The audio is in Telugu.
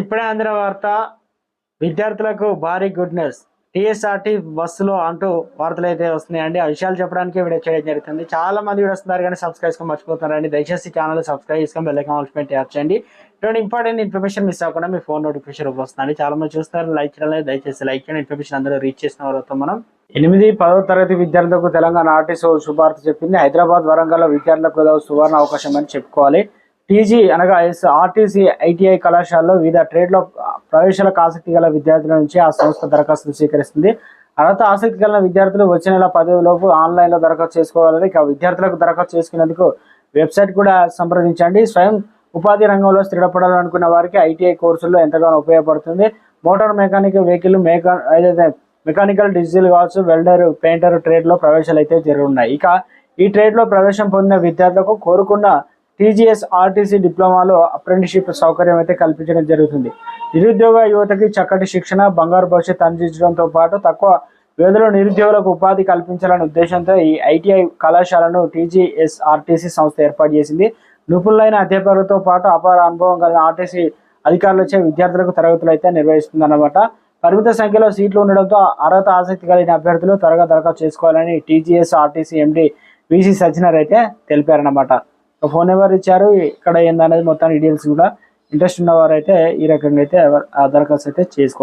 ఇప్పుడే అందిన వార్త విద్యార్థులకు భారీ గుడ్ న్యూస్. టీఎస్ఆర్టీ బస్సులో అంటూ వార్తలు అయితే వస్తున్నాయండి. ఆ విషయాలు చెప్పడానికి వీడియో చేయడం జరుగుతుంది. చాలా మంది వీడియో వస్తున్నారు కానీ సబ్స్క్రైబ్ చేసుకొని మర్చిపోతున్నారండి. దయచేసి ఛానల్ సబ్స్క్రైబ్ చేసుకొని బెల్ ఐకాన్ ఆల్ ట్యాప్ చేయండి. ఇటువంటి ఇంపార్టెంట్ ఇన్ఫర్మేషన్ మిస్ అవ్వకుండా మీ ఫోన్ నోటిఫికేషన్ వస్తుంది. చాలా మంది చూస్తారు, లైక్ చేయాలి. దయచేసి లైక్ చేయండి. ఇన్ఫర్మేషన్ అందరూ రీచ్ చేసిన వారు మనం 8-10వ తరగతి విద్యార్థులకు తెలంగాణ ఆర్టీసీ శుభార్త చెప్పింది. హైదరాబాద్, వరంగల్ విద్యార్థులకు సువర్ణ అవకాశం అని చెప్పుకోవాలి. టీజీ అనగా ఆర్టీసీ ఐటీఐ కళాశాలలో వివిధ ట్రేడ్లో ప్రవేశాలకు ఆసక్తి గల విద్యార్థుల నుంచి ఆ సంస్థ దరఖాస్తులు స్వీకరిస్తుంది. అర్హత ఆసక్తి కలిగిన విద్యార్థులు వచ్చే నెల 10 లోపు ఆన్లైన్లో దరఖాస్తు చేసుకోవాలని. ఇక విద్యార్థులకు దరఖాస్తు చేసుకునేందుకు వెబ్సైట్ కూడా సంప్రదించండి. స్వయం ఉపాధి రంగంలో స్థిరపడాలనుకున్న వారికి ఐటీఐ కోర్సుల్లో ఎంతగానో ఉపయోగపడుతుంది. మోటార్ మెకానిక్, వెహికల్ ఏదైతే మెకానికల్, డిజిటల్ కావచ్చు, వెల్డర్, పెయింటర్ ట్రేడ్లో ప్రవేశాలు అయితే జరుగుతున్నాయి. ఇక ఈ ట్రేడ్లో ప్రవేశం పొందిన విద్యార్థులకు కోరుకున్న టీజీఎస్ ఆర్టీసీ డిప్లొమాలో అప్రెంటిస్షిప్ సౌకర్యం అయితే కల్పించడం జరుగుతుంది. నిరుద్యోగ యువతకి చక్కటి శిక్షణ, బంగారు భవిష్యత్తు అందించడంతో పాటు తక్కువ వ్యవధిలో నిరుద్యోగులకు ఉపాధి కల్పించాలనే ఉద్దేశంతో ఈ ఐటీఐ కళాశాలను టీజీఎస్ ఆర్టీసీ సంస్థ ఏర్పాటు చేసింది. నిపుణులైన అధ్యాపకులతో పాటు అపార అనుభవం కలిగిన ఆర్టీసీ అధికారులచే విద్యార్థులకు తరగతులు అయితే నిర్వహిస్తుందన్నమాట. పరిమిత సంఖ్యలో సీట్లు ఉండడంతో అర్హత ఆసక్తి కలిగిన అభ్యర్థులు త్వరగా దరఖాస్తు చేసుకోవాలని టీజీఎస్ ఆర్టీసీ ఎండి విసి సజ్జనర్ అయితే తెలిపారన్నమాట. ఫోన్ నెంబర్ ఇచ్చారు, ఇక్కడ ఏందనేది మొత్తం డీటెయిల్స్ కూడా ఇంట్రెస్ట్ ఉన్నవారు అయితే ఈ రకంగా అయితే దరఖాస్తు అయితే చేసుకోవాలి.